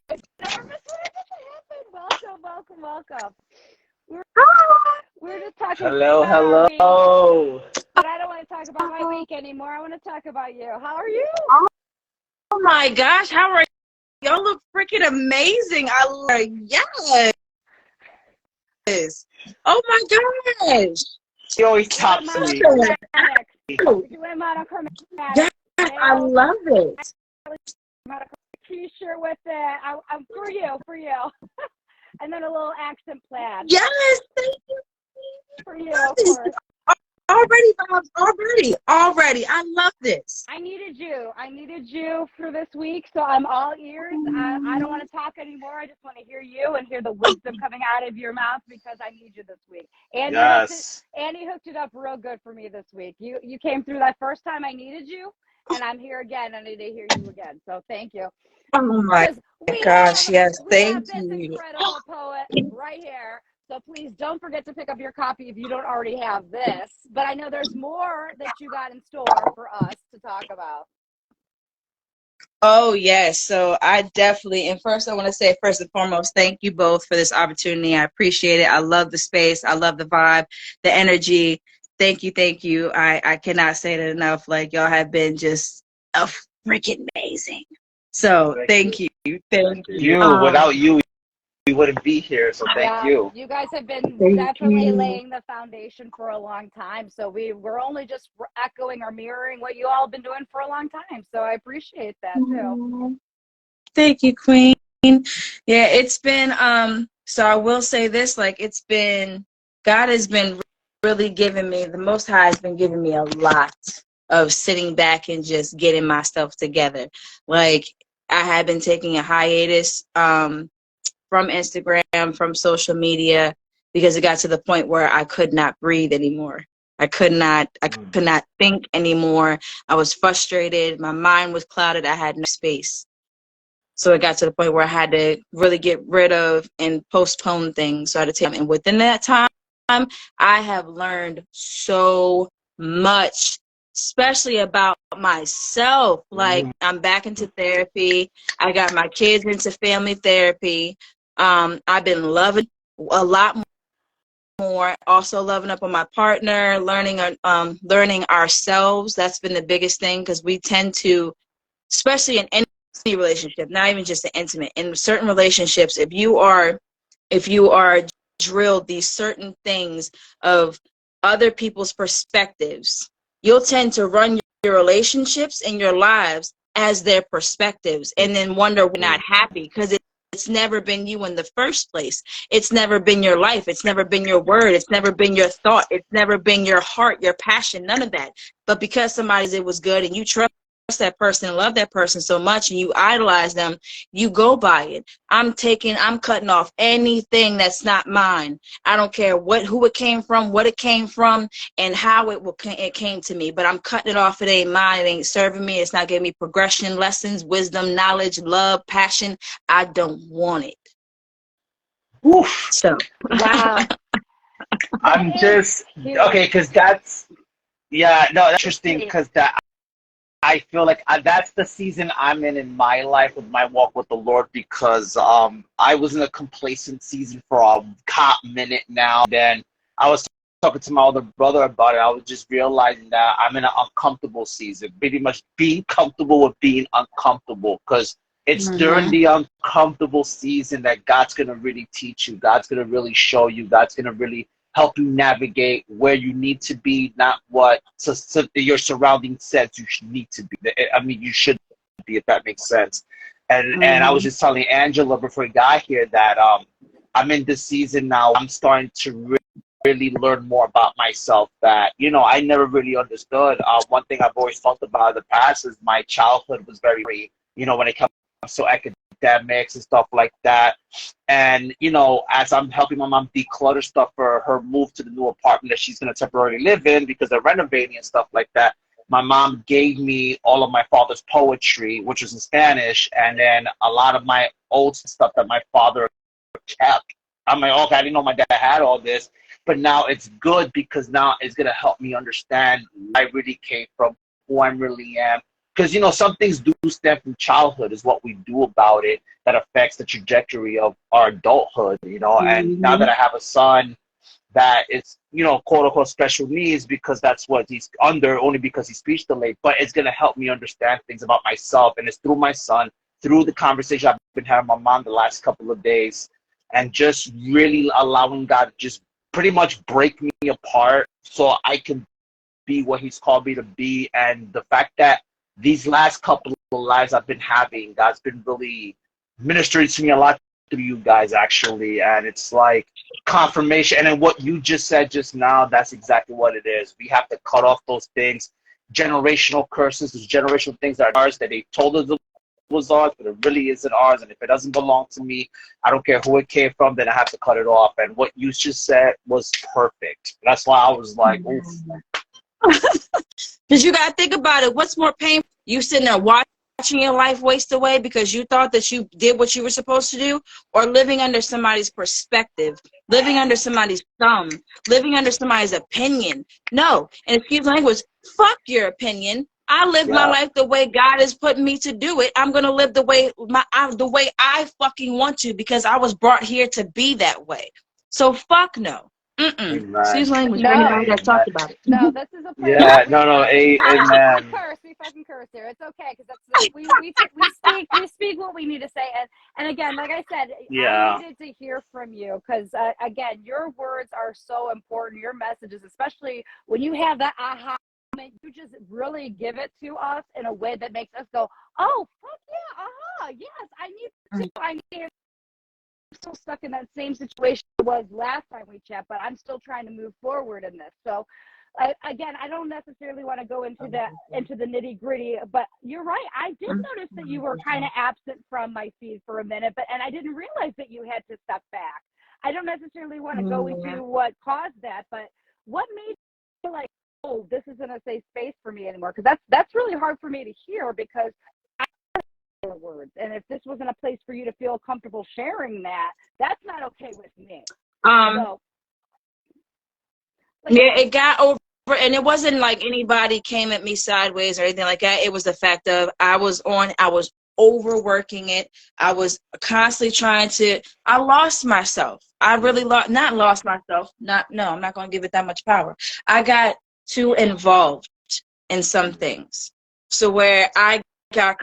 I've never missed one. Welcome, welcome, welcome. We're, we're just talking Hello, about our week, hello. but I don't want to talk about my week anymore. I want to talk about you. How are you? Oh my gosh, how are you? Y'all look freaking amazing. I love yes. Oh my gosh. She always You went tops me. monochromatic. Oh, You went monochromatic. yes, I Nails, love it. monochromatic t-shirt with it. I'm for you, for you. And then a little accent plaid Yes, thank you. for you, Love of this. course. Already, Bobs, already. I love this. I needed you. I needed you for this week, so I'm all ears. I don't want to talk anymore. I just want to hear you and hear the wisdom coming out of your mouth because I need you this week. Yes. Andy hooked it up real good for me this week. You came through that first time I needed you, and I'm here again. I need to hear you again. So thank you. Oh my Because we gosh, have yes, we have thank this you. incredible poet right here. So please don't forget to pick up your copy if you don't already have this. But I know there's more that you got in store for us to talk about. Oh, yes. So I definitely, and first I want to say, first and foremost, thank you both for this opportunity. I appreciate it. I love the space. I love the vibe, the energy. Thank you. Thank you. I cannot say it enough. Like, y'all have been just a freaking amazing. So thank you. Thank you. Without you, we wouldn't be here. So thank Yeah, you. you guys have been Thank definitely you. laying the foundation for a long time. So we're only just echoing or mirroring what you all have been doing for a long time. So I appreciate that too. Thank you, Queen. Yeah, it's been so I will say this, like it's been God has been really giving me, the Most High has been giving me a lot of sitting back and just getting myself together. Like I had been taking a hiatus from Instagram, from social media, because it got to the point where I could not breathe anymore. I could not think anymore. I was frustrated. My mind was clouded. I had no space. So it got to the point where I had to really get rid of and postpone things. So I had to take, and within that time, I have learned so much, especially about myself. Like I'm back into therapy. I got my kids into family therapy. I've been loving a lot more. Also loving up on my partner, learning ourselves. That's been the biggest thing because we tend to, especially in any relationship, not even just the intimate, in certain relationships, if you are drilled these certain things of other people's perspectives, you'll tend to run your relationships and your lives as their perspectives and then wonder we're not happy because it's never been you in the first place. It's never been your life. It's never been your word. It's never been your thought. It's never been your heart, your passion, none of that. But because somebody's it was good and you trust that person and love that person so much and you idolize them, you go by it. I'm cutting off anything that's not mine. I don't care who it came from, what it came from, and how it came to me, but I'm cutting it off. It ain't mine. It ain't serving me. It's not giving me progression, lessons, wisdom, knowledge, love, passion. I don't want it. Oof. So Wow. That I'm is just huge. okay because yeah, no, that's interesting because that I feel like that's the season I'm in my life with my walk with the Lord because I was in a complacent season for a hot minute now. Then I was talking to my older brother about it. I was just realizing that I'm in an uncomfortable season, pretty much being comfortable with being uncomfortable because it's during the uncomfortable season that God's going to really teach you. God's going to really show you. God's going to really help you navigate where you need to be, not what your surrounding says you should need to be. I mean, you should be, if that makes sense. And I was just telling Angela before we got here that I'm in this season now. I'm starting to really learn more about myself that, I never really understood. One thing I've always felt about in the past is my childhood was very, when it comes to academics and stuff like that. And, as I'm helping my mom declutter stuff for her move to the new apartment that she's going to temporarily live in because they're renovating and stuff like that, my mom gave me all of my father's poetry, which was in Spanish, and then a lot of my old stuff that my father kept. I'm like, okay, I didn't know my dad had all this, but now it's good because now it's going to help me understand where I really came from, who I really am, because some things do stem from childhood, is what we do about it that affects the trajectory of our adulthood. And now that I have a son that is, quote unquote special needs, because that's what he's under, only because he's speech delayed, but it's going to help me understand things about myself. And it's through my son, through the conversation I've been having with my mom the last couple of days, and just really allowing God to just pretty much break me apart so I can be what he's called me to be. And the fact that these last couple of lives I've been having, God's been really ministering to me a lot through you guys, actually. And it's like confirmation. And then what you just said just now, that's exactly what it is. We have to cut off those things, generational curses, those generational things that are ours, that they told us it was ours, but it really isn't ours. And if it doesn't belong to me, I don't care who it came from, then I have to cut it off. And what you just said was perfect. That's why I was like, oof. Because you got to think about it. What's more painful? You sitting there watching your life waste away because you thought that you did what you were supposed to do, or living under somebody's perspective, living under somebody's thumb, living under somebody's opinion. No. And excuse language, fuck your opinion. I live my life the way God has put me to do it. I'm going to live the way I fucking want to, because I was brought here to be that way. So fuck no. Excuse language for anybody that talked about it. No, this is a place. Yeah, amen. We fucking curse here. It's okay, because that's we speak what we need to say. And again, like I said, I needed to hear from you, because again, your words are so important. Your messages, especially when you have that aha moment, you just really give it to us in a way that makes us go, oh fuck yeah, aha, yes, I need to. Still stuck in that same situation I was last time we chat, but I'm still trying to move forward in this. So again, I don't necessarily want to go into the nitty gritty, but you're right. I did notice that you were kind of absent from my feed for a minute, and I didn't realize that you had to step back. I don't necessarily want to go into what caused that, but what made you feel like, oh, this isn't a safe space for me anymore? Because that's really hard for me to hear, because words, and if this wasn't a place for you to feel comfortable sharing that, that's not okay with me. It got over, and it wasn't like anybody came at me sideways or anything like that. It was the fact of I was overworking it. I was constantly I lost myself. I really not lost myself. I'm not going to give it that much power. I got too involved in some things, so where I got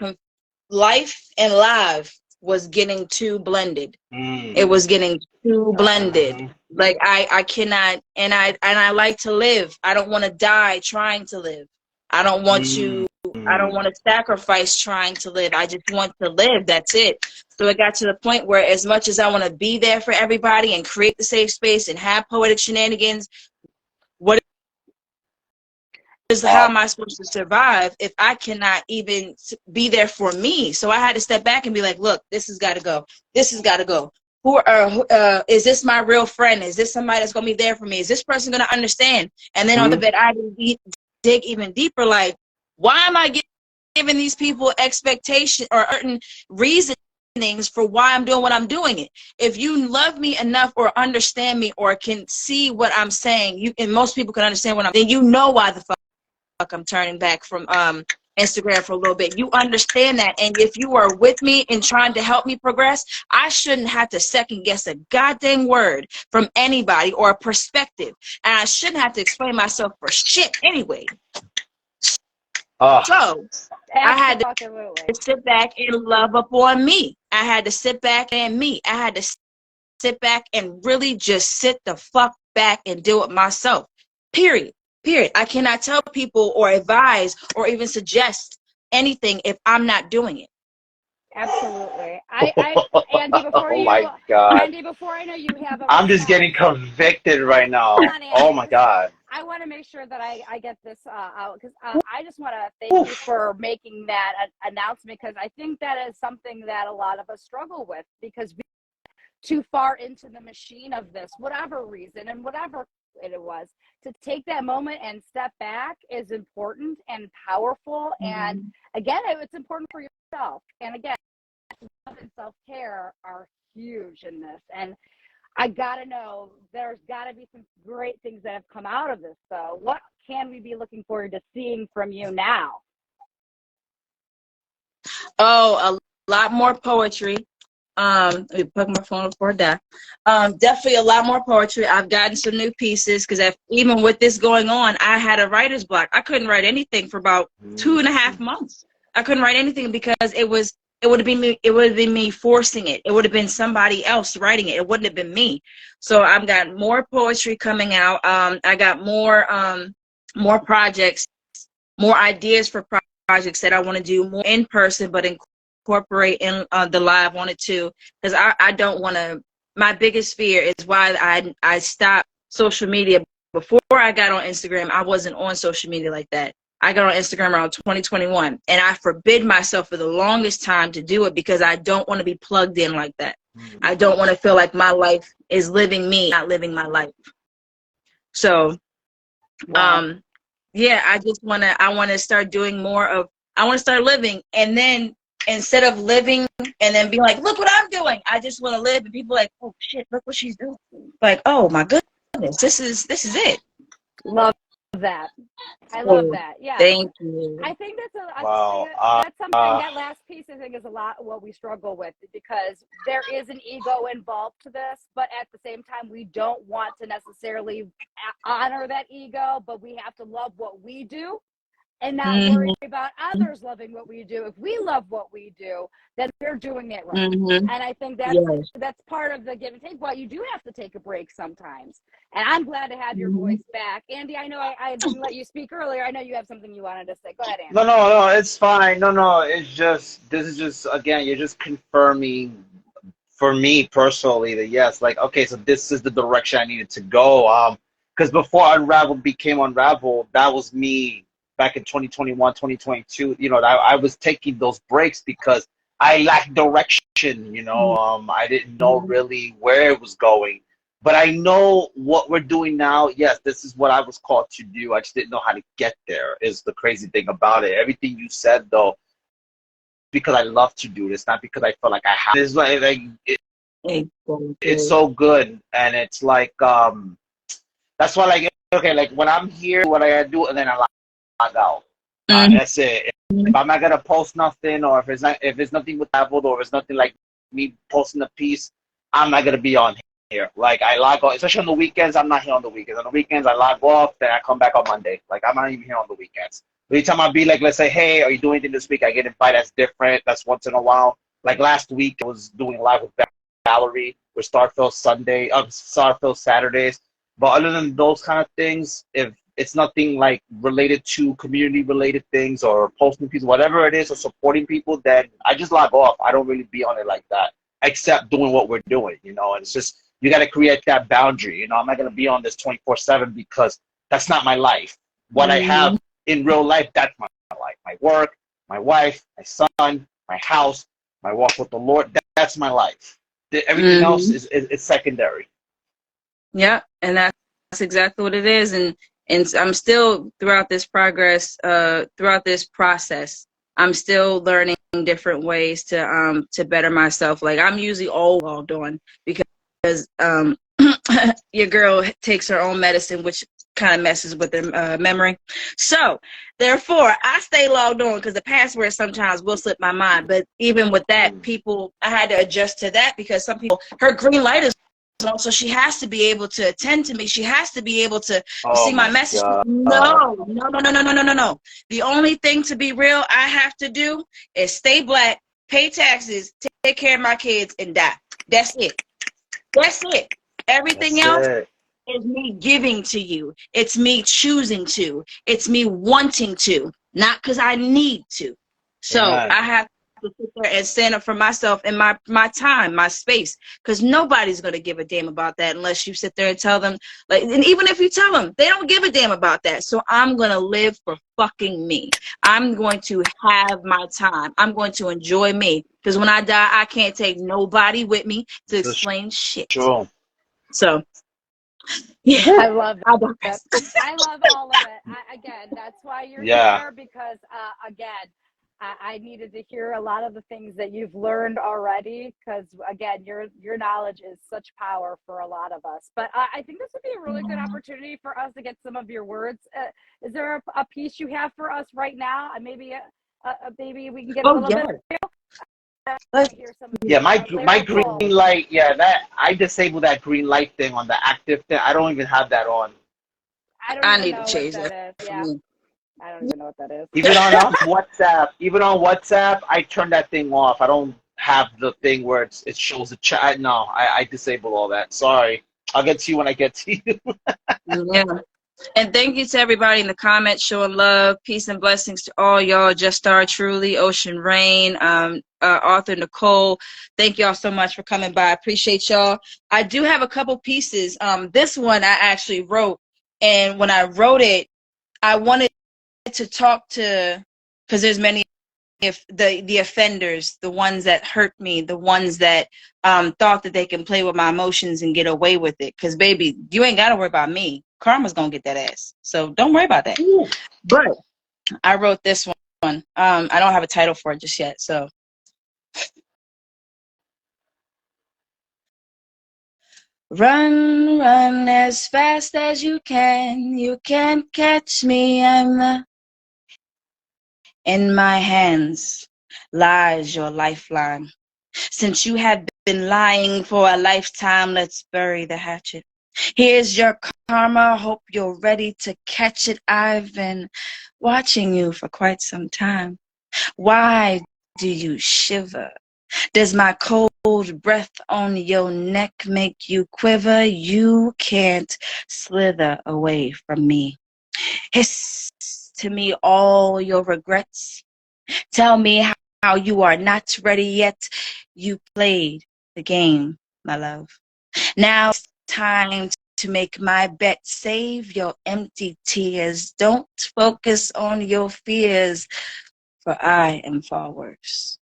life and live was getting too blended. It was getting too blended. Like I cannot, and I like to live. I don't want to die trying to live. I don't want to sacrifice trying to live. I just want to live. That's it. So it got to the point where, as much as I want to be there for everybody and create the safe space and have poetic shenanigans, how am I supposed to survive if I cannot even be there for me? So I had to step back and be like, look, this has got to go. This has got to go. Is this my real friend? Is this somebody that's going to be there for me? Is this person going to understand? And then on the bed, I dig even deeper, like, why am I giving these people expectation or certain reasonings for why I'm doing what I'm doing it? If you love me enough or understand me or can see what I'm saying, and most people can understand what then you know why the fuck I'm turning back from Instagram for a little bit. You understand that, and if you are with me and trying to help me progress, I shouldn't have to second guess a goddamn word from anybody or a perspective, and I shouldn't have to explain myself for shit anyway. So I had to sit back and love up on me. I had to sit back and I had to sit back and really just sit the fuck back and deal with myself. Period. I cannot tell people or advise or even suggest anything if I'm not doing it. Absolutely. Andy, before I know you have I'm just getting convicted right now. Oh my God. I want to make sure that I get this out, because I just want to thank you for making that announcement, because I think that is something that a lot of us struggle with, because we too far into the machine of this, whatever reason and whatever it was. To take that moment and step back is important and powerful. And again, it's important for yourself. And again, love and self-care are huge in this. And I gotta know, there's gotta be some great things that have come out of this. So what can we be looking forward to seeing from you now? Oh, a lot more poetry. Let me plug my phone before I die. Definitely a lot more poetry. I've gotten some new pieces because even with this going on, I had a writer's block. I couldn't write anything for about 2.5 months. I couldn't write anything because it would have been me. It would have been me forcing it. It would have been somebody else writing it. It wouldn't have been me. So I've got more poetry coming out. I got more projects, more ideas for projects that I want to do more in person, but incorporate in the live on it too, because I don't want to. My biggest fear is why I stopped social media. Before I got on Instagram, I wasn't on social media like that. I got on Instagram around 2021, and I forbid myself for the longest time to do it because I don't want to be plugged in like that. I don't want to feel like my life is living me, not living my life. So, Wow. yeah, I want to start doing more of, I want to start living, and then instead of living and then being like, look what I'm doing, I just want to live, and people are like, oh shit, look what she's doing. Like, oh my goodness, this is it. Love that. I love So, that. Yeah. thank you. I think Wow. that's something, that last piece I think is a lot what we struggle with, because there is an ego involved to this, but at the same time we don't want to necessarily honor that ego, but we have to love what we do and not worry about others loving what we do. If we love what we do, then we're doing it right. And I think that's part of the give and take. Well, you do have to take a break sometimes. And I'm glad to have your voice back. Andy, I know I didn't let you speak earlier. I know you have something you wanted to say. Go ahead, Andy. No, it's fine. No, it's just, this is just, again, you're just confirming for me personally that yes, like, okay, so this is the direction I needed to go. Because before Unraveled became Unraveled, that was me back in 2021, 2022. You know, I was taking those breaks because I lacked direction. I didn't know really where it was going. But I know what we're doing now. Yes, this is what I was called to do. I just didn't know how to get there, is the crazy thing about it. Everything you said, though, because I love to do this, not because I feel like I have. It's like it's so good, and it's like that's why, like, okay, like when I'm here, what I gotta do, and then I log out. That's it. If I'm not gonna post nothing, or if it's nothing with Apple, or if it's nothing like me posting a piece, I'm not gonna be on here. Like, I log off, especially on the weekends. I'm not here on the weekends. On the weekends, I log off, then I come back on Monday. Like, I'm not even here on the weekends. Every time I be like, let's say, hey, are you doing anything this week? I get invited. That's different. That's once in a while. Like last week, I was doing live with Valerie with Starfield Saturdays. But other than those kind of things, if it's nothing like related to community related things or posting people, whatever it is, or supporting people, then I just log off. I don't really be on it like that, except doing what we're doing, And it's just, you got to create that boundary. I'm not going to be on this 24/7 because that's not my life. What I have in real life, that's my life. My work, my wife, my son, my house, my walk with the Lord, that's my life. Everything else is secondary. Yeah, and that's exactly what it is. And I'm still throughout this process, I'm still learning different ways to better myself. Like, I'm usually all logged on because your girl takes her own medicine, which kind of messes with their memory. So therefore, I stay logged on because the password sometimes will slip my mind. But even with that, I had to adjust to that because some people, her green light is on, so she has to be able to attend to me. She has to be able to see my message. No. The only thing, to be real, I have to do is stay black, pay taxes, take care of my kids, and die. That's it. Everything else is me giving to you. It's me choosing to. It's me wanting to, not because I need to. So I have to sit there and stand up for myself and my time, my space, because nobody's going to give a damn about that unless you sit there and tell them. Like, and even if you tell them, they don't give a damn about that. So I'm going to live for fucking me. I'm going to have my time. I'm going to enjoy me, because when I die, I can't take nobody with me to explain shit. Sure. So, yeah, I love that. I love all of it. Again, that's why you're here, because again, I needed to hear a lot of the things that you've learned already, because again, your knowledge is such power for a lot of us. But I think this would be a really good opportunity for us to get some of your words. Is there a piece you have for us right now? Maybe we can get a little bit. hear some Yeah, my green lyrical. light. Yeah, that I disable that green light thing on the active thing. I don't even have that on. I don't I even need to know what change that that is. for Yeah, me. I don't even know what that is. Even on WhatsApp, I turn that thing off. I don't have the thing where it shows a chat. No, I disable all that. Sorry, I'll get to you when I get to you. Yeah. And thank you to everybody in the comments showing love. Peace and blessings to all y'all. Just Star Truly, Ocean Rain, Arthur Nicole. Thank y'all so much for coming by. I appreciate y'all. I do have a couple pieces. This one I actually wrote. And when I wrote it, I wanted to talk to, because there's many, if the offenders, the ones that hurt me, the ones that thought that they can play with my emotions and get away with it. Because baby, you ain't got to worry about me. Karma's gonna get that ass, so don't worry about that. But I wrote this one. I don't have a title for it just yet, so. Run, run as fast as you can. You can't catch me. In my hands lies your lifeline. Since you have been lying for a lifetime, let's bury the hatchet. Here's your karma. Hope you're ready to catch it. I've been watching you for quite some time. Why do you shiver? Does my cold breath on your neck make you quiver? You can't slither away from me. Hiss to me all your regrets. Tell me how you are not ready yet. You played the game, my love. Now it's time to make my bet. Save your empty tears. Don't focus on your fears, for I am far worse.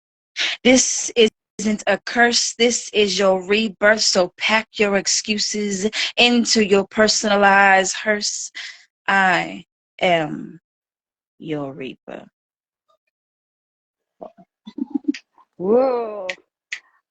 This isn't a curse. This is your rebirth. So pack your excuses into your personalized hearse. I am your reaper. Whoa.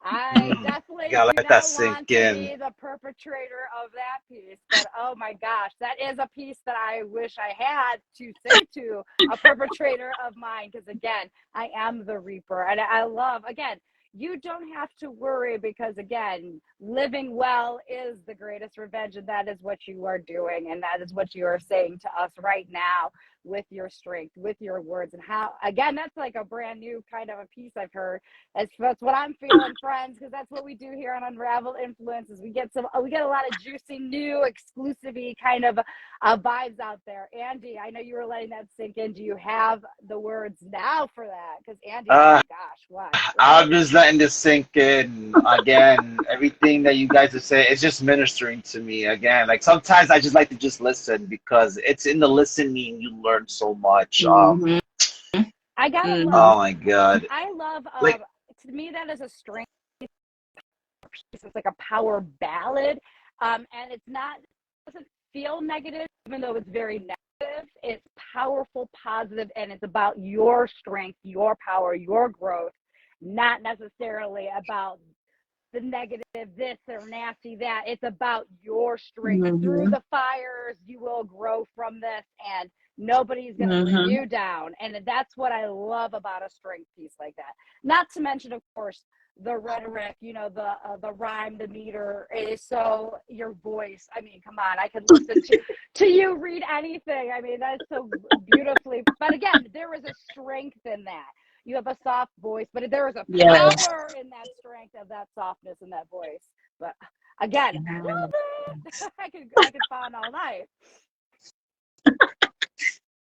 I You definitely gotta do let that not sink want to in. be the perpetrator of that piece, but oh my gosh, that is a piece that I wish I had to say to a perpetrator of mine. Because again, I am the reaper, and I love, again, you don't have to worry, because again, living well is the greatest revenge, and that is what you are doing, and that is what you are saying to us right now with your strength, with your words, and how, again, that's like a brand new kind of a piece I've heard. That's what I'm feeling, friends, because that's what we do here on Unraveled Influence. Is we get a lot of juicy, new, exclusivity kind of vibes out there. Andy, I know you were letting that sink in. Do you have the words now for that? Because Andy, oh my gosh, what? I'm Right? just letting this sink in. Again, everything that you guys are saying is just ministering to me. Again, like sometimes I just like to just listen because it's in the listening you learn so much. Mm-hmm. I gotta Mm-hmm. love. Oh my God. I love. Like, To me, that is a strength. It's like a power ballad, and it doesn't feel negative, even though it's very negative. It's powerful, positive, and it's about your strength, your power, your growth, not necessarily about the negative, this or nasty that. It's about your strength. Through Mm-hmm. the fires, you will grow from this, and nobody's going to bring Mm-hmm. you down. And that's what I love about a strength piece like that. Not to mention, of course, the rhetoric, the rhyme, the meter. It is so, your voice. I mean, come on, I could listen to you read anything. I mean, that's so beautifully. But again, there is a strength in that. You have a soft voice, but there is a Yes. power in that strength of that softness in that voice. But again, love it. I could fawn all night.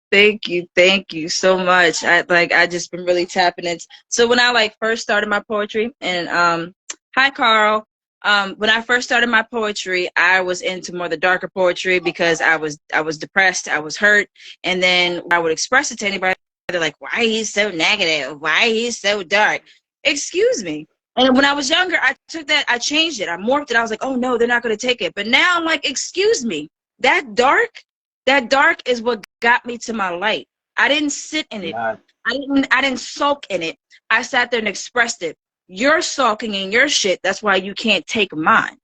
Thank you so much. I just been really tapping it. So when I first started my poetry, and hi Carl. When I first started my poetry, I was into more the darker poetry because I was depressed, I was hurt, and then I would express it to anybody. They're like, "Why he's so negative? Why he's so dark?" Excuse me. And when I was younger, I took that, I changed it, I morphed it. I was like, "Oh no, they're not going to take it." But now I'm like, "Excuse me, that dark." That dark is what got me to my light. I didn't sit in it. yeah. I didn't sulk in it. I sat there and expressed it. You're sulking in your shit. That's why you can't take mine.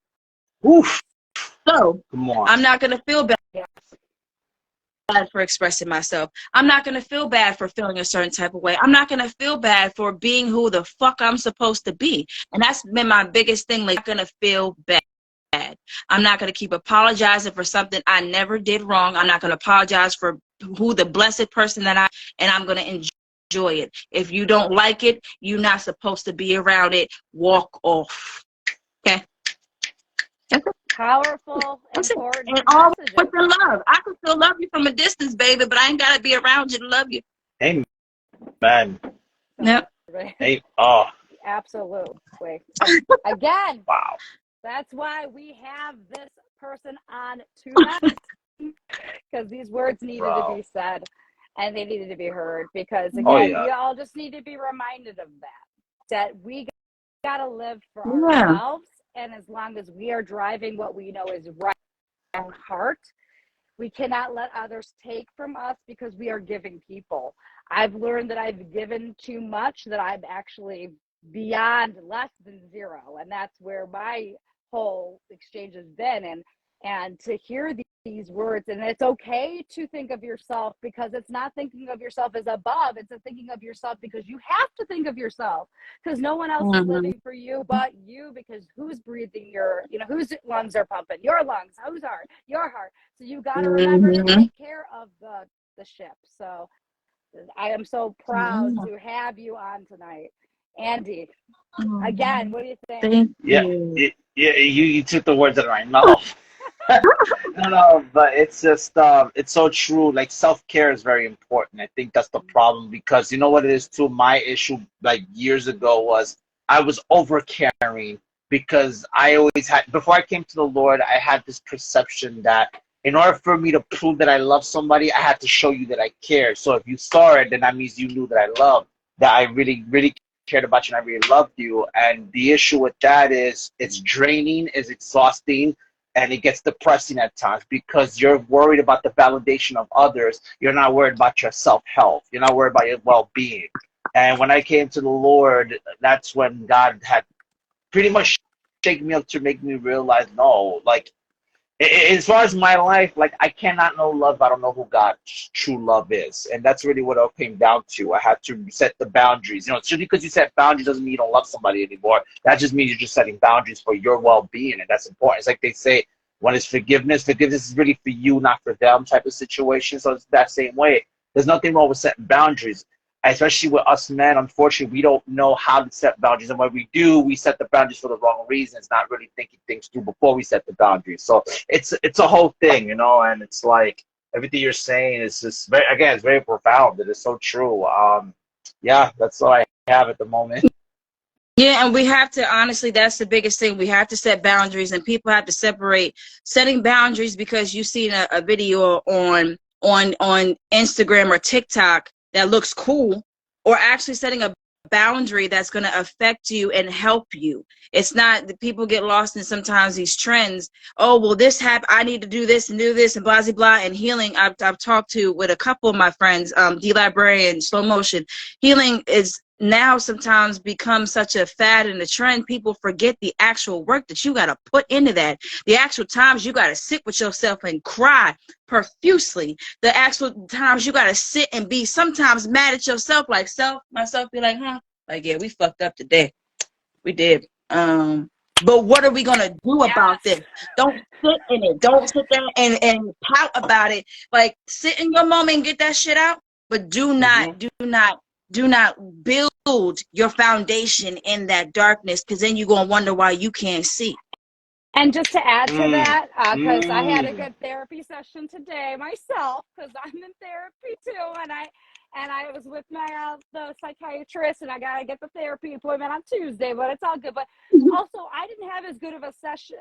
Oof. So Come on. I'm not gonna feel bad. Yeah. for expressing myself. I'm not going to feel bad for feeling a certain type of way. I'm not going to feel bad for being who the fuck I'm supposed to be. And that's been my biggest thing. Like, I'm going to feel bad. I'm not going to keep apologizing for something I never did wrong. I'm not going to apologize for who the blessed person that and I'm going to enjoy it. If you don't like it, you're not supposed to be around it. Walk off. Okay? Powerful, important and all messages. with the love. I can still love you from a distance, baby, but I ain't got to be around you to love you. Amen. Yep. Hey, oh. Absolutely. Again, wow. That's why we have this person on tonight, because these words needed to be said and they needed to be heard, because again, we all just need to be reminded of that we got to live for ourselves. And as long as we are driving what we know is right in our heart, we cannot let others take from us, because we are giving people. I've learned that I've given too much, that I'm actually beyond less than zero. And that's where my whole exchange has been. And to hear these words, and it's okay to think of yourself, because it's not thinking of yourself as above, it's a thinking of yourself because you have to think of yourself, because no one else is living for you but you, because who's breathing whose lungs are pumping? Your lungs. Whose heart? Your heart. So you got to remember to take care of the ship. So I am so proud to have you on tonight. Andy, again, what do you think? Thank you. You took the words out of my mouth. No, but it's just it's so true. Like, self-care is very important. I think that's the problem, because you know what it is too. My issue, like, years ago, was I was over caring, because I always had, before I came to the Lord, I had this perception that in order for me to prove that I love somebody, I had to show you that I care. So if you saw it, then that means you knew that I loved, that I really, really cared about you and I really loved you. And the issue with that is it's draining, it's exhausting, and it gets depressing at times, because you're worried about the validation of others. You're not worried about your self-health. You're not worried about your well-being. And when I came to the Lord, that's when God had pretty much shaken me up to make me realize, no, like, as far as my life, like, I cannot know love. I don't know who God's true love is. And that's really what it all came down to. I had to set the boundaries. Just because you set boundaries doesn't mean you don't love somebody anymore. That just means you're just setting boundaries for your well-being, and that's important. It's like they say, when it's forgiveness is really for you, not for them type of situation. So it's that same way. There's nothing wrong with setting boundaries. Especially with us men, unfortunately, we don't know how to set boundaries. And when we do, we set the boundaries for the wrong reasons, not really thinking things through before we set the boundaries. So it's a whole thing, and it's like everything you're saying is just, it's very profound. It is so true. That's all I have at the moment. Yeah, and we have to, honestly, that's the biggest thing. We have to set boundaries, and people have to separate setting boundaries, because you've seen a video on Instagram or TikTok that looks cool, or actually setting a boundary that's going to affect you and help you. It's not that people get lost in sometimes these trends. Oh, well, this happened, I need to do this and blah, blah, blah. And healing, I've talked to with a couple of my friends, D-Librarian, Slow Motion. Healing is now sometimes become such a fad and a trend. People forget the actual work that you got to put into that. The actual times you got to sit with yourself and cry profusely. The actual times you got to sit and be sometimes mad at yourself, like myself be like, like, yeah, we fucked up today. We did. But what are we going to do about this? Don't sit in it. Don't sit there and pout about it. Like, sit in your moment and get that shit out. But do not build your foundation in that darkness, because then you're going to wonder why you can't see. And just to add to that, because I had a good therapy session today myself, because I'm in therapy too, and I was with my the psychiatrist, and I gotta get the therapy appointment on Tuesday, but it's all good. But also, I didn't have as good of a session,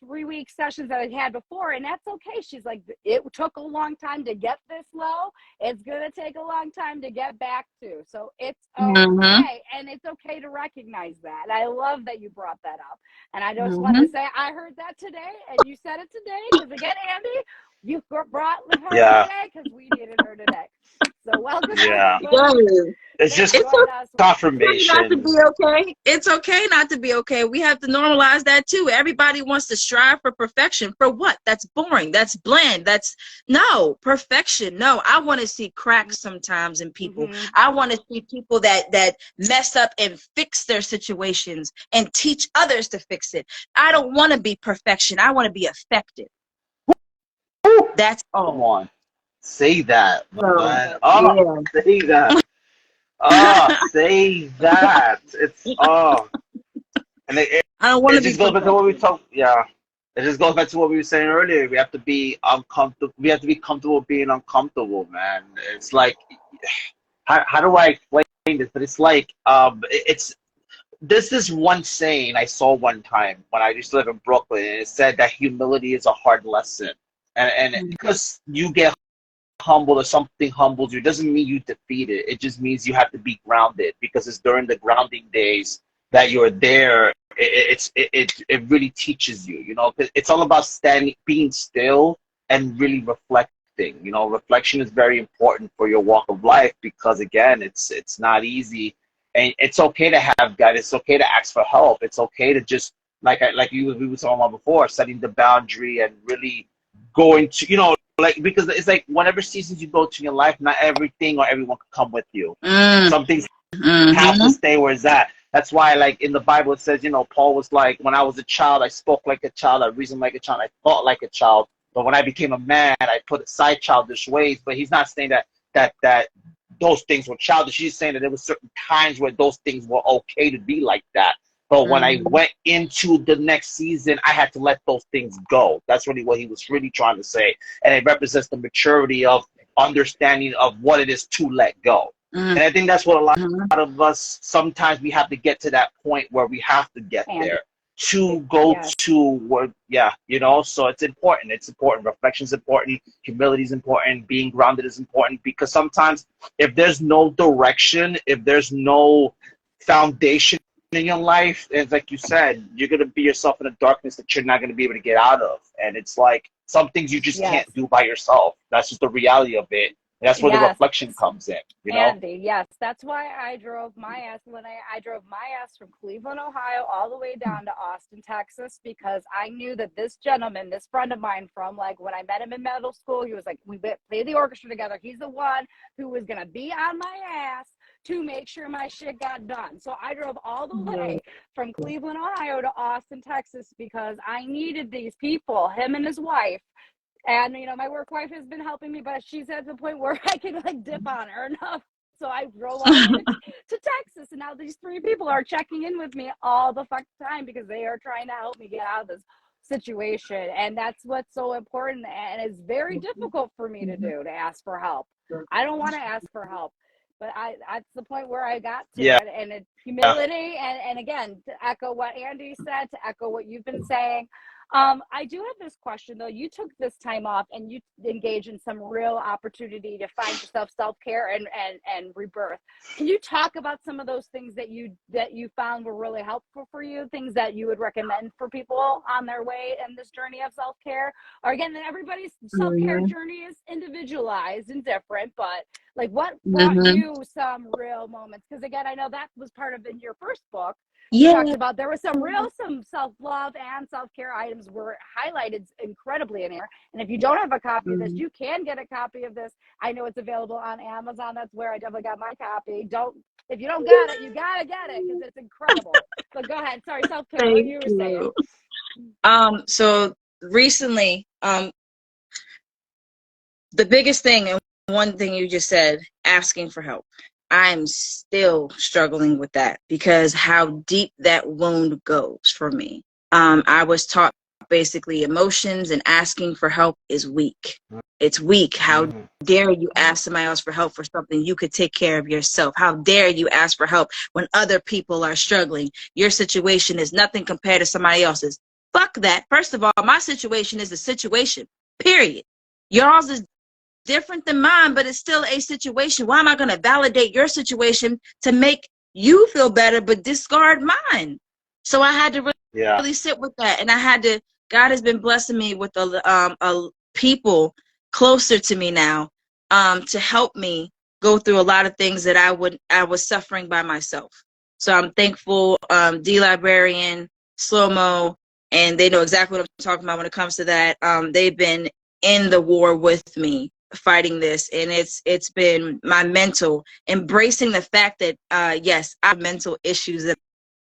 3-week sessions that I had before, and that's okay. She's like, it took a long time to get this low. It's gonna take a long time to get back to. So it's okay, and it's okay to recognize that. And I love that you brought that up. And I just want to say, I heard that today, and you said it today, because again, Andy, you brought her today, because we needed her today. So welcome Yeah. everybody. It's just It's confirmation. not to be okay. It's okay not to be okay. We have to normalize that too. Everybody wants to strive for perfection. For what? That's boring. That's bland. That's no perfection. No, I want to see cracks sometimes in people. I want to see people that mess up and fix their situations and teach others to fix it. I don't want to be perfection. I want to be effective. That's all. Come on. Say that, man. So, Oh, yeah. say that. Oh, say that. It's and I don't want to be just goes back to what we talked. Yeah, it just goes back to what we were saying earlier. We have to be uncomfortable. We have to be comfortable being uncomfortable, man. It's like, how do I explain this? But it's like, it's this is one saying I saw one time when I used to live in Brooklyn, and it said that humility is a hard lesson, and because you get humbled or something humbles you doesn't mean you defeat it. It just means you have to be grounded, because it's during the grounding days that you're there. It really teaches you, you know, 'cause it's all about being still and really reflecting. You know, reflection is very important for your walk of life, because again, it's not easy, and it's okay to have guidance. It's okay to ask for help. It's okay to just we were talking about before, setting the boundary and really going to, you know, like, because it's like whenever seasons you go to in your life, not everything or everyone can come with you. Some things have to stay where it's at. That's why, like, in the Bible, it says, you know, Paul was like, when I was a child, I spoke like a child, I reasoned like a child, I thought like a child. But when I became a man, I put aside childish ways. But he's not saying that those things were childish. He's saying that there were certain times where those things were okay to be like that. But when I went into the next season, I had to let those things go. That's really what he was really trying to say. And it represents the maturity of understanding of what it is to let go. And I think that's what a lot of us, sometimes we have to get to that point where we have to get there to go to where, you know, so it's important. It's important. Reflection is important. Humility is important. Being grounded is important, because sometimes if there's no direction, if there's no foundation in your life, it's like you said, you're going to be yourself in a darkness that you're not going to be able to get out of. And it's like some things you just can't do by yourself. That's just the reality of it. And that's where the reflection comes in, you know? Andy, yes, that's why I drove my ass I drove my ass from Cleveland, Ohio, all the way down to Austin, Texas, because I knew that this gentleman, this friend of mine from, like, when I met him in middle school, he was like, we played the orchestra together. He's the one who was going to be on my ass to make sure my shit got done. So I drove all the way from Cleveland, Ohio to Austin, Texas, because I needed these people, him and his wife. And, you know, my work wife has been helping me, but she's at the point where I can, like, dip on her enough. So I drove all the way to Texas. And now these three people are checking in with me all the fucking time, because they are trying to help me get out of this situation. And that's what's so important. And it's very difficult for me to do, to ask for help. I don't want to ask for help. But that's the point where I got to it. And it's humility. And again, to echo what Andy said, to echo what you've been saying, I do have this question, though. You took this time off and you engage in some real opportunity to find yourself self-care and rebirth. Can you talk about some of those things that you found were really helpful for you, things that you would recommend for people on their way in this journey of self-care? Or again, everybody's self-care journey is individualized and different, but like, what brought you some real moments? Because again, I know that was part of in your first book. You talked about there was some self-love and self-care items were highlighted incredibly in here. And if you don't have a copy of this, you can get a copy of this. I know it's available on Amazon. That's where I definitely got my copy. If you don't got it, you gotta get it, because it's incredible. So go ahead. Sorry, self-care. What you were saying. So recently, the biggest thing, and one thing you just said, asking for help. I'm still struggling with that, because how deep that wound goes for me. I was taught basically emotions and asking for help is weak. It's weak. How dare you ask somebody else for help for something you could take care of yourself? How dare you ask for help when other people are struggling? Your situation is nothing compared to somebody else's. Fuck that. First of all, my situation is a situation, period. Yours is different than mine, but it's still a situation. Why am I going to validate your situation to make you feel better, but discard mine? So I had to really sit with that. And God has been blessing me with people closer to me now, to help me go through a lot of things that I was suffering by myself. So I'm thankful, D Librarian, Slow Mo, and they know exactly what I'm talking about when it comes to that. They've been in the war with me fighting this, and it's been my mental, embracing the fact that yes, I have mental issues that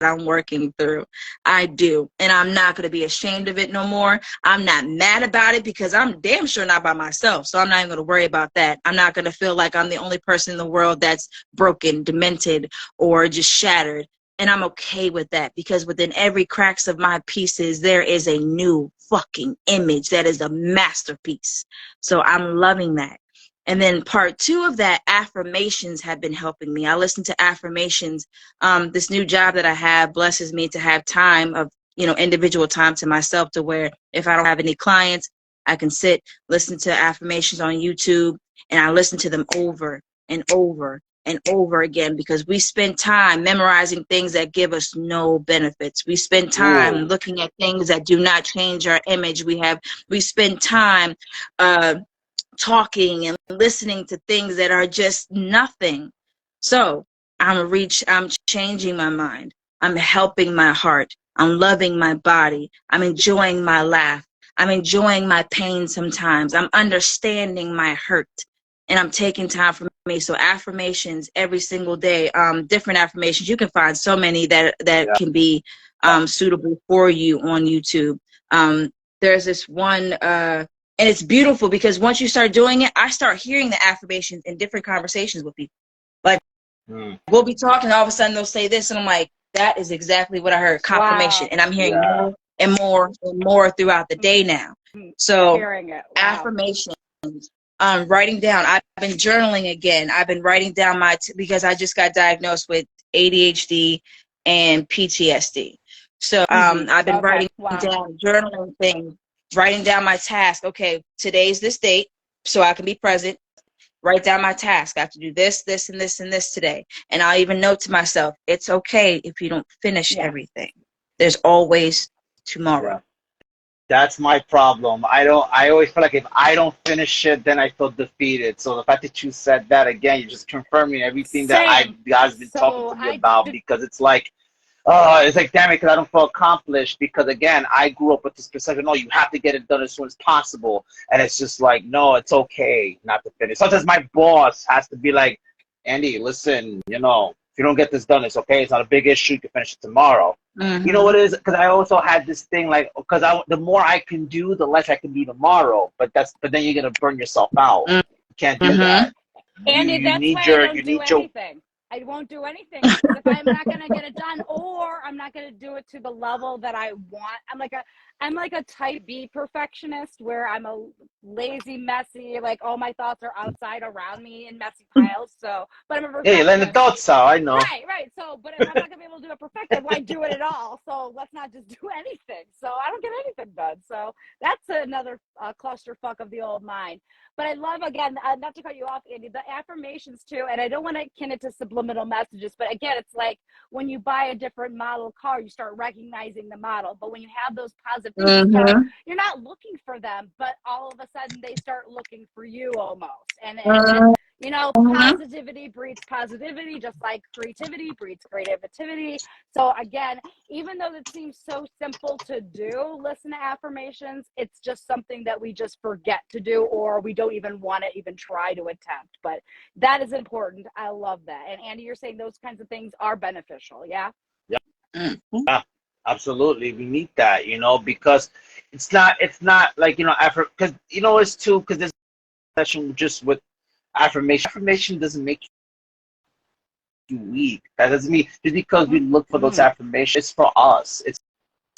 I'm working through. I do, and I'm not going to be ashamed of it no more. I'm not mad about it because I'm damn sure not by myself, so I'm not even going to worry about that. I'm not going to feel like I'm the only person in the world that's broken, demented, or just shattered. And I'm okay with that, because within every cracks of my pieces, there is a new fucking image that is a masterpiece. So I'm loving that. And then part 2 of that, affirmations have been helping me. I listen to affirmations. This new job that I have blesses me to have time of, individual time to myself, to where if I don't have any clients, I can sit, listen to affirmations on YouTube, and I listen to them over and over and over again, because we spend time memorizing things that give us no benefits. We spend time looking at things that do not change our image. We spend time talking and listening to things that are just nothing. So I'm changing my mind. I'm helping my heart. I'm loving my body. I'm enjoying my laugh. I'm enjoying my pain sometimes. I'm understanding my hurt, and I'm taking time for me. So affirmations every single day, different affirmations. You can find so many that can be suitable for you on YouTube. There's this one, and it's beautiful, because once you start doing it, I start hearing the affirmations in different conversations with people. Like, we'll be talking, all of a sudden they'll say this, and I'm like, that is exactly what I heard, confirmation. Wow. And I'm hearing more and more and more throughout the day now. So hearing it. Wow. Affirmations, writing down. I've been journaling again. I've been writing down because I just got diagnosed with ADHD and PTSD. So I've been writing down, journaling things, writing down my task. Okay, today's this date, so I can be present. Write down my task. I have to do this, this, and this, and this today. And I'll even note to myself, it's okay if you don't finish everything. There's always tomorrow. Yeah. That's my problem. I always feel like if I don't finish it, then I feel defeated. So the fact that you said that again, you're just confirming everything that God's been talking to me about, because it's like, it's like, damn it, because I don't feel accomplished, because again, I grew up with this perception, no, you have to get it done as soon as possible. And it's just like, no, it's okay not to finish. Sometimes my boss has to be like, Andy, listen, if you don't get this done, it's okay. It's not a big issue. You can finish it tomorrow. You know what it is? Because I also had this thing, like, because the more I can do, the less I can do tomorrow. But then you're going to burn yourself out. You can't do that. Andy, that's why I don't do anything. I won't do anything if I'm not going to get it done, or I'm not going to do it to the level that I want. I'm like a type B perfectionist, where I'm a lazy, messy, like all my thoughts are outside around me in messy piles. So, but I'm a perfectionist. Yeah, you let the thoughts out, I know. Right. So, but if I'm not going to be able to do it perfectly, why do it at all? So let's not just do anything. So I don't get anything done. So that's another clusterfuck of the old mind. But I love, again, not to cut you off, Andy, the affirmations too. And I don't want to akin it to subliminal messages, but again, it's like when you buy a different model car, you start recognizing the model. But when you have those positive things, you're not looking for them, but all of a sudden they start looking for you almost. And positivity breeds positivity, just like creativity breeds creativity. So again, even though it seems so simple to do, listen to affirmations, it's just something that we just forget to do, or we don't even want to even try to attempt. But that is important. I love that. And Andy, you're saying those kinds of things are beneficial, yeah? Yeah, absolutely. We need that, because it's not like, because, it's too, because there's a session just with affirmation. Affirmation doesn't make you weak. That doesn't mean just because we look for those affirmations, it's for us. It's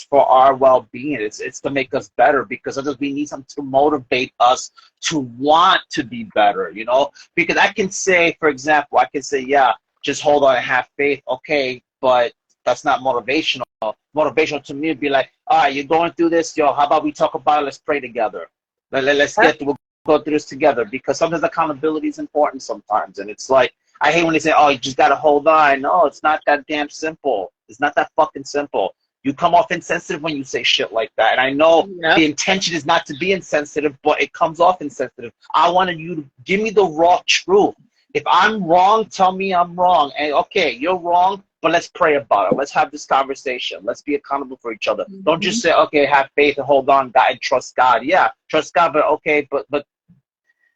for our well-being. It's to make us better, because sometimes we need something to motivate us to want to be better, because I can say, for example, just hold on and have faith. Okay, but that's not motivational. Motivational to me would be like, all right, you're going through this, how about we talk about it? Let's pray together. Let's we'll go through this together, because sometimes accountability is important sometimes. And it's like, I hate when they say, oh, you just got to hold on. No, it's not that damn simple. It's not that fucking simple. You come off insensitive when you say shit like that. And I know the intention is not to be insensitive, but it comes off insensitive. I wanted you to give me the raw truth. If I'm wrong, tell me I'm wrong. And okay, you're wrong, but let's pray about it. Let's have this conversation. Let's be accountable for each other. Don't just say, okay, have faith and hold on, God, and trust God. Yeah, trust God, but okay, but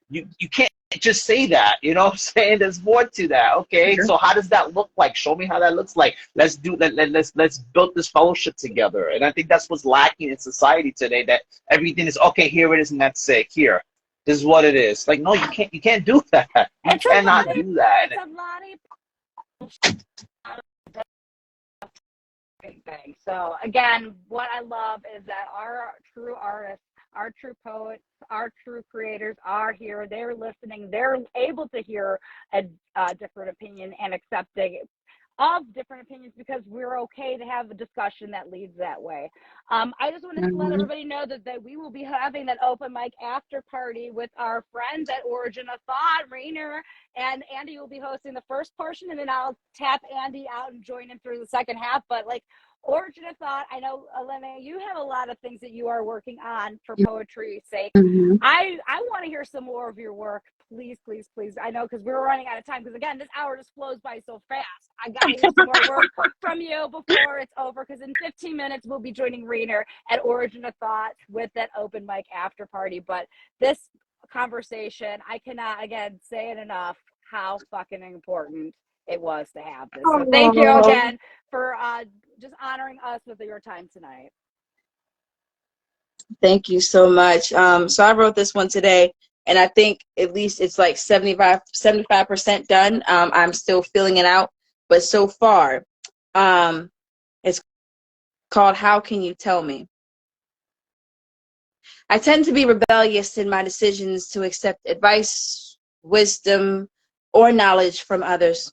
you can't just say that. You know what I'm saying? There's more to that. Okay, so how does that look like? Show me how that looks like. Let's do that. Let's build this fellowship together. And I think that's what's lacking in society today. That everything is okay. Here it is, and that's it. Here, this is what it is. Like, no, you can't. You can't do that. You cannot do that. It's a lot of thing. So again, what I love is that our true artists, our true poets, our true creators are here. They're listening. They're able to hear a different opinion and accepting of different opinions because we're okay to have a discussion that leads that way. I just wanted to let everybody know that we will be having that open mic after party with our friends at Origin of Thought. Rainer and Andy will be hosting the first portion, and then I'll tap Andy out and join him through the second half. But like, Origin of Thought, I know, Elena, you have a lot of things that you are working on for poetry's sake. I want to hear some more of your work. Please, please, please. I know, because we're running out of time. Because, again, this hour just flows by so fast. I got to hear some more work from you before it's over. Because in 15 minutes, we'll be joining Rainer at Origin of Thought with that open mic after party. But this conversation, I cannot, again, say it enough how fucking important it was to have this. So thank you again for just honoring us with your time tonight. Thank you so much. So I wrote this one today, and I think at least it's like 75% done. I'm still filling it out, but so far, it's called How Can You Tell Me? I tend to be rebellious in my decisions to accept advice, wisdom, or knowledge from others.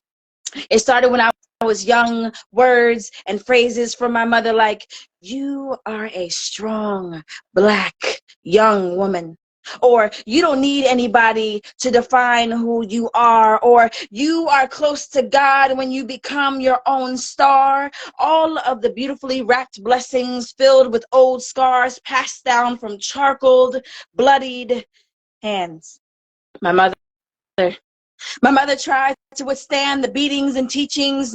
It started when I was young, words and phrases from my mother like, you are a strong, Black, young woman. Or you don't need anybody to define who you are. Or you are close to God when you become your own star. All of the beautifully wrapped blessings filled with old scars passed down from charcoaled, bloodied hands. My mother tried to withstand the beatings and teachings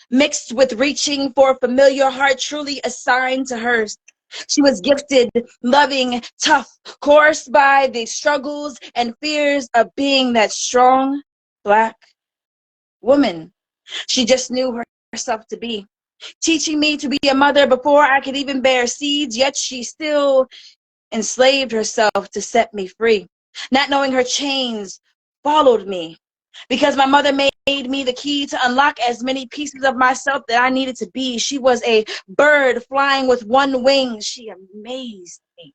mixed with reaching for a familiar heart truly assigned to hers. She was gifted, loving, tough, coerced by the struggles and fears of being that strong, Black woman she just knew herself to be. Teaching me to be a mother before I could even bear seeds, yet she still enslaved herself to set me free. Not knowing her chains followed me. Because my mother made me the key to unlock as many pieces of myself that I needed to be. She was a bird flying with one wing. She amazed me.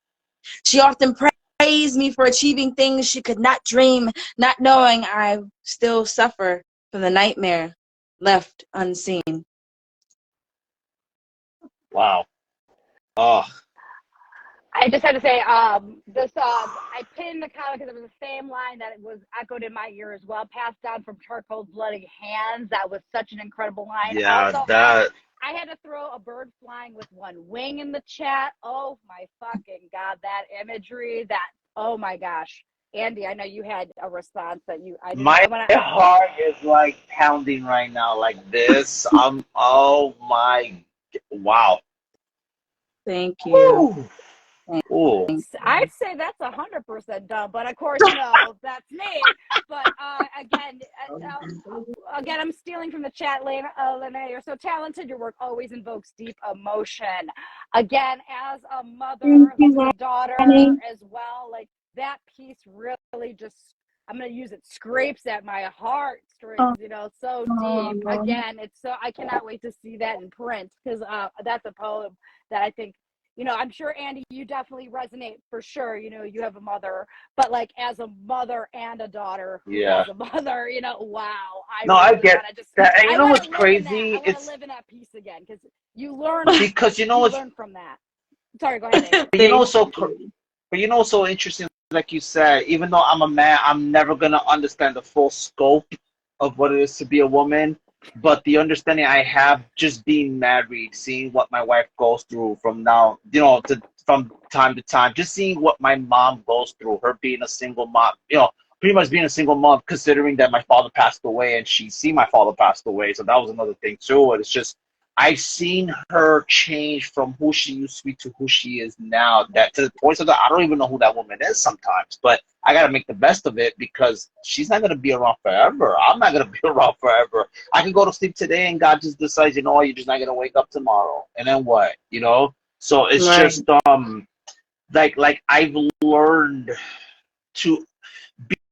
She often praised me for achieving things she could not dream, not knowing I still suffer from the nightmare left unseen. Wow. Oh. I just had to say, I pinned the comment because it was the same line that it was echoed in my ear as well. Passed down from charcoal, bloody hands. That was such an incredible line. Yeah, also, that. I had to throw a bird flying with one wing in the chat. Oh my fucking God, that imagery. That, oh my gosh. Andy, I know you had a response that you. My heart is like pounding right now, like this. Oh my. Wow. Thank you. Ooh. Ooh. I'd say that's 100% done, but of course, that's me. But again, I'm stealing from the chat, Lena. You're so talented. Your work always invokes deep emotion. Again, as a mother, as a daughter as well, like that piece really just, I'm going to use it, scrapes at my heartstrings, so deep. Again, it's so, I cannot wait to see that in print because that's a poem that I think, I'm sure, Andy, you definitely resonate for sure. You have a mother, but like as a mother and a daughter, yeah, as a mother, wow. I get that. And I what's crazy? I want to live in that piece again because you learn. Because learn from that. Sorry, go ahead. But so interesting, like you said, even though I'm a man, I'm never gonna understand the full scope of what it is to be a woman. But the understanding I have just being married, seeing what my wife goes through from now, from time to time, just seeing what my mom goes through, her being a single mom, pretty much being a single mom, considering that my father passed away and she seen my father passed away. So that was another thing too. And it's just, I've seen her change from who she used to be to who she is now. That to the point that I don't even know who that woman is sometimes. But I got to make the best of it because she's not going to be around forever. I'm not going to be around forever. I can go to sleep today and God just decides, you know what, you're just not going to wake up tomorrow. And then what? You know? So it's just like I've learned to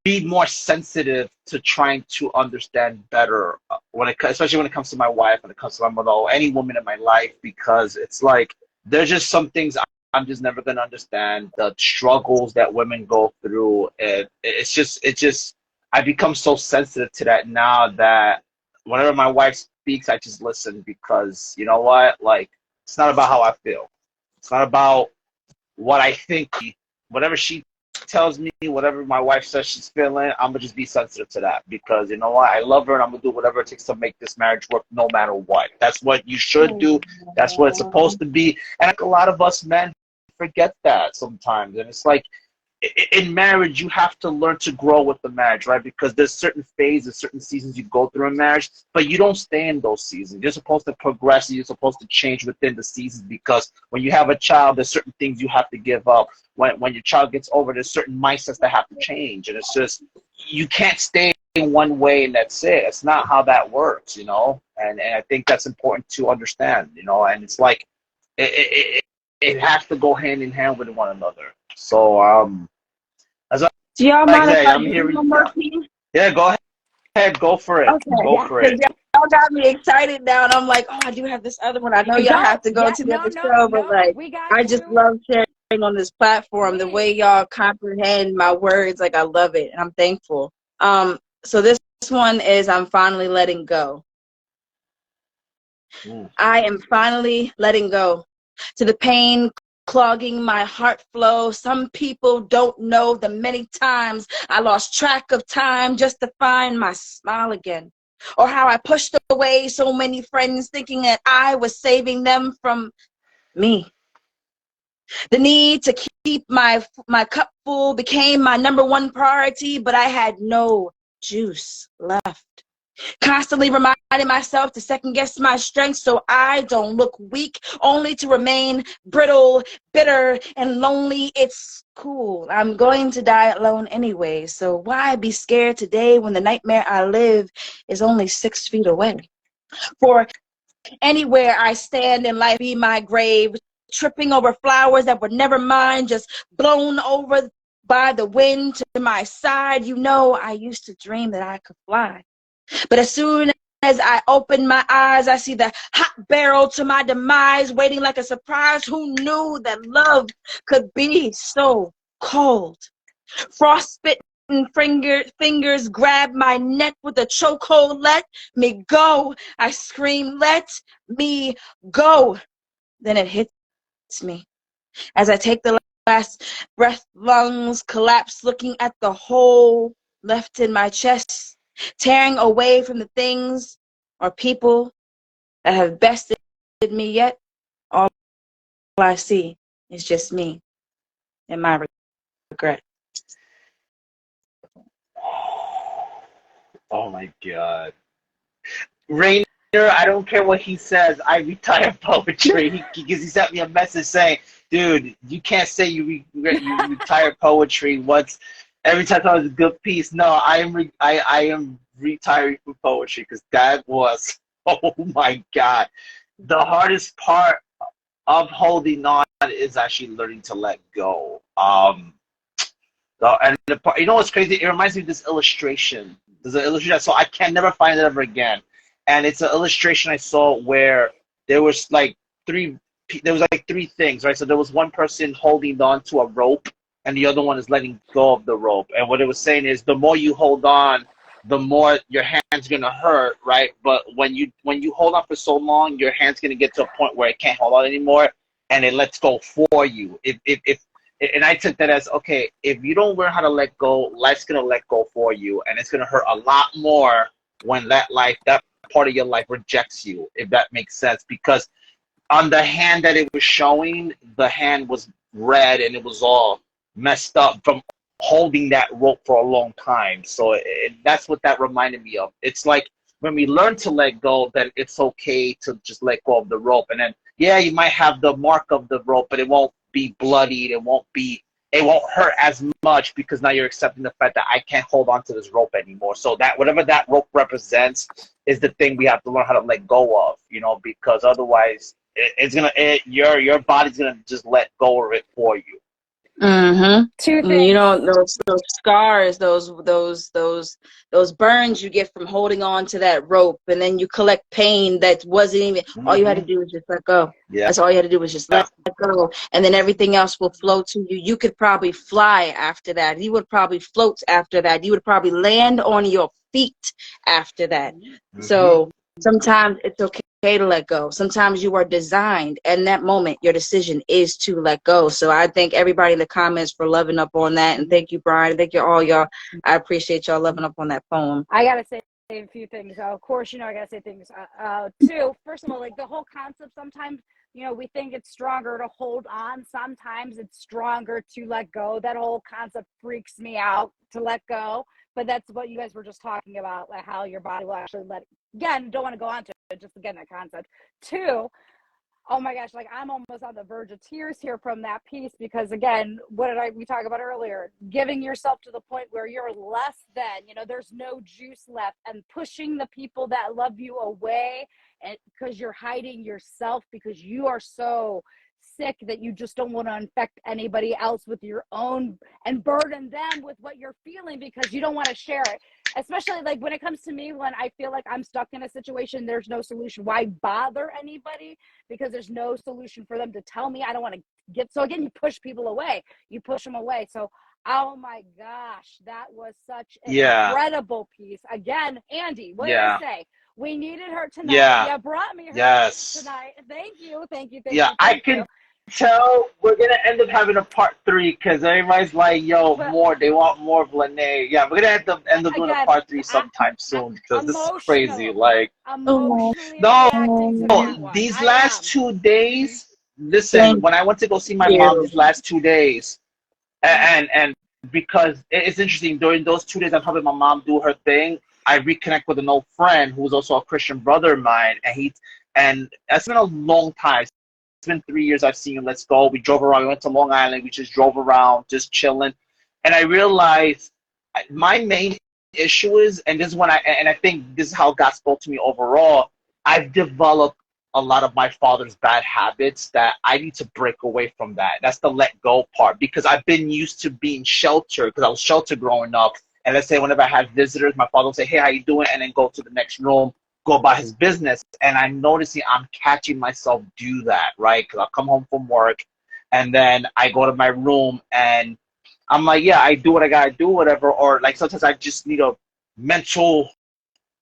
be more sensitive to trying to understand better especially when it comes to my wife, when it comes to my mother, or any woman in my life, because it's like there's just some things I'm just never gonna understand, the struggles that women go through, and it's just I become so sensitive to that now that whenever my wife speaks, I just listen, because you know what, like, it's not about how I feel, it's not about what I think. Whatever she tells me, whatever my wife says she's feeling, I'm gonna just be sensitive to that, because you know what, I love her and I'm gonna do whatever it takes to make this marriage work no matter what. That's what you should do. That's what it's supposed to be. And like, a lot of us men forget that sometimes, and it's like, in marriage, you have to learn to grow with the marriage, right? Because there's certain phases, certain seasons you go through in marriage, but you don't stay in those seasons. You're supposed to progress, and you're supposed to change within the seasons, because when you have a child, there's certain things you have to give up. When your child gets over, there's certain mindsets that have to change, and it's just, you can't stay in one way and that's it. It's not how that works, you know? And I think that's important to understand, you know? And it's like, it has to go hand in hand with one another. So, as do y'all like mind I if say, I I'm do here. one more piece? Yeah, go ahead, go for it. Okay, Go for because it. y'all got me excited now, and I'm like, oh, I do have this other one. I know y'all have to go to the other show, but like, we got I just you. love sharing on this platform. The way y'all comprehend my words, like, I love it, and I'm thankful. So this one is, I'm finally letting go. I am finally letting go. To the pain clogging my heart flow, some people don't know the many times I lost track of time just to find my smile again. Or how I pushed away so many friends thinking that I was saving them from me. The need to keep my cup full became my #1 priority, but I had no juice left. Constantly reminding myself to second guess my strength so I don't look weak, only to remain brittle, bitter, and lonely. It's cool. I'm going to die alone anyway, so why be scared today when the nightmare I live is only 6 feet away? For anywhere I stand in life be my grave, tripping over flowers that were never mine, just blown over by the wind to my side. You know, I used to dream that I could fly. But as soon as I open my eyes, I see the hot barrel to my demise, waiting like a surprise. Who knew that love could be so cold? Frostbitten fingers grab my neck with a chokehold. Let me go. I scream, let me go. Then it hits me. As I take the last breath, lungs collapse, looking at the hole left in my chest, tearing away from the things or people that have bested me yet. All I see is just me and my regret. Oh my God, Rainer, I don't care what he says. I retire poetry. He sent me a message saying, "Dude, you can't say you retire poetry. Every time I was a good piece?" No, I am retiring from poetry, because that was, oh my God, the hardest part of holding on is actually learning to let go. You know what's crazy? It reminds me of this illustration. There's an illustration I saw. I can never find it ever again. And it's an illustration I saw where there was like three. There was like three things, right? So there was one person holding on to a rope, and the other one is letting go of the rope. And what it was saying is, the more you hold on, the more your hand's gonna hurt, right? But when you hold on for so long, your hand's gonna get to a point where it can't hold on anymore, and it lets go for you. If and I took that as, okay, if you don't learn how to let go, life's gonna let go for you, and it's gonna hurt a lot more when that part of your life rejects you, if that makes sense. Because on the hand that it was showing, the hand was red and it was all messed up from holding that rope for a long time. So that's what that reminded me of. It's like when we learn to let go, then it's okay to just let go of the rope. And then, yeah, you might have the mark of the rope, but it won't be bloodied. It won't hurt as much because now you're accepting the fact that I can't hold on to this rope anymore. So that whatever that rope represents is the thing we have to learn how to let go of, because otherwise your body's gonna just let go of it for you. Mm-hmm. Two things. Those scars, those burns you get from holding on to that rope, and then you collect pain that wasn't even. All you had to do was just let go. Yeah. That's all you had to do was just let go, and then everything else will flow to you. You could probably fly after that. You would probably float after that. You would probably land on your feet after that. So sometimes it's okay to let go. Sometimes you are designed, and that moment your decision is to let go. So I thank everybody in the comments for loving up on that, and thank you, Brian. Thank you all y'all. I appreciate y'all loving up on that poem. I gotta say a few things. Of course, I gotta say things. Two, first of all, like the whole concept, sometimes we think it's stronger to hold on. Sometimes it's stronger to let go. That whole concept freaks me out, to let go. But that's what you guys were just talking about, like how your body will actually let it. Again, don't want to go on to it, just again, that concept. Two, oh my gosh, like I'm almost on the verge of tears here from that piece, because again, we talked about earlier, giving yourself to the point where you're less than, there's no juice left, and pushing the people that love you away, and because you're hiding yourself because you are so sick that you just don't want to infect anybody else with your own and burden them with what you're feeling because you don't want to share it. Especially like when it comes to me, when I feel like I'm stuck in a situation, there's no solution. Why bother anybody? Because there's no solution for them to tell me. I don't want to get, so again, you push people away. You push them away. So, oh my gosh, that was such an incredible piece. Again, Andy, what did I say? We needed her tonight. Yeah. You brought me her tonight. Thank you. I can tell we're going to end up having a part 3 because everybody's like, they want more of Lene. Yeah, we're going to end up doing a part 3 sometime soon because this is crazy. Like, emotionally these last 2 days, listen, when I went to go see my mom these last 2 days, and because it's interesting, during those 2 days I'm helping my mom do her thing, I reconnect with an old friend who's also a Christian brother of mine, and it's been a long time. It's been 3 years I've seen you. Let's go. We drove around. We went to Long Island. We just drove around, just chilling. And I realized my main issue is, and this is and I think this is how God spoke to me overall, I've developed a lot of my father's bad habits that I need to break away from that. That's the let go part, because I've been used to being sheltered because I was sheltered growing up. And let's say whenever I had visitors, my father would say, hey, how you doing? And then go to the next room, go about his business. And I'm noticing I'm catching myself do that, right? Because I'll come home from work and then I go to my room and I'm like, yeah, I do what I got to do, whatever. Or like sometimes I just need a mental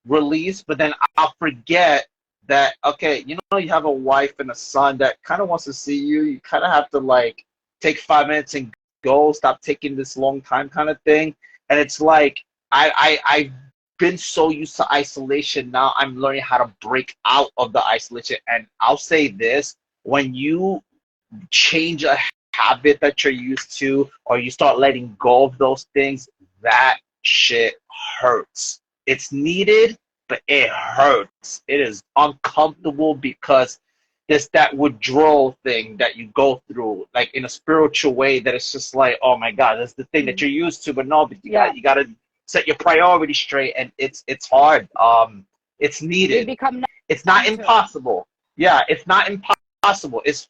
release, but then I'll forget that, okay, you have a wife and a son that kind of wants to see you. You kind of have to like take 5 minutes and go, stop taking this long time kind of thing. And it's like, I've been so used to isolation. Now I'm learning how to break out of the isolation. And I'll say this, when you change a habit that you're used to, or you start letting go of those things, that shit hurts. It's needed, but it hurts. It is uncomfortable because there's that withdrawal thing that you go through, like in a spiritual way, that it's just like, oh my God, that's the thing that you're used to, but no, but you gotta set your priorities straight, and it's hard. It's needed. It's not impossible. Yeah, it's not impossible. It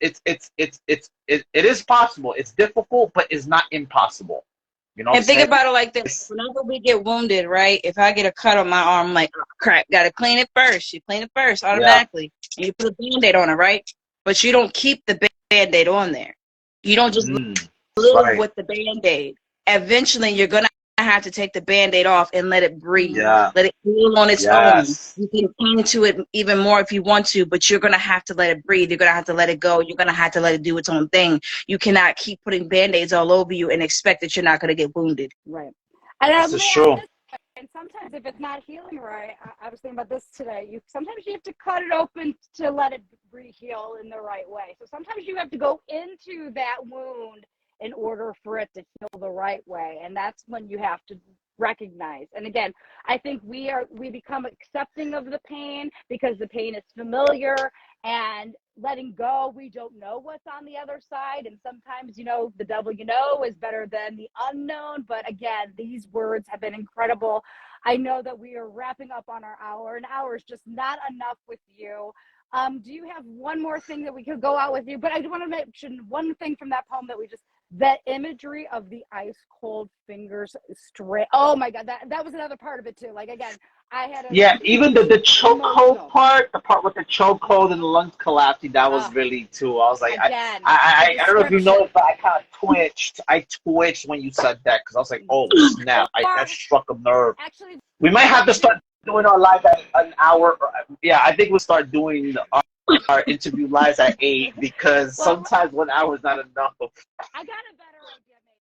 is possible. It's difficult, but it's not impossible. And think about it like this. Whenever we get wounded, right? If I get a cut on my arm, I'm like, oh, crap, got to clean it first. You clean it first automatically. Yeah. And you put a Band-Aid on it, right? But you don't keep the Band-Aid on there. You don't just live with the Band-Aid. Eventually, you're going to have to take the Band-Aid off and let it breathe. Yeah. Let it heal on its own. You can cling to it even more if you want to, but you're going to have to let it breathe. You're going to have to let it go. You're going to have to let it do its own thing. You cannot keep putting Band-Aids all over you and expect that you're not going to get wounded. Right. And this is true. And sometimes if it's not healing right, I was thinking about this today, sometimes you have to cut it open to let it re-heal in the right way. So sometimes you have to go into that wound in order for it to heal the right way. And that's when you have to recognize. And again, I think we become accepting of the pain because the pain is familiar, and letting go, we don't know what's on the other side. And sometimes, the devil is better than the unknown. But again, these words have been incredible. I know that we are wrapping up on our hour. An hour is just not enough with you. Do you have one more thing that we could go out with you? But I do want to mention one thing from that poem that imagery of the ice cold fingers straight. Oh my God, that was another part of it too. Like, again, I had even the chokehold part, the part with the chokehold and the lungs collapsing, that was really too. I was like, again, I don't know if you know, but I kind of twitched. I twitched when you said that because I was like, oh snap, that struck a nerve. Actually, we might have to start doing our live at an hour. Yeah, I think we'll start doing our interview lives at 8 because sometimes 1 hour is not enough. I got a better idea.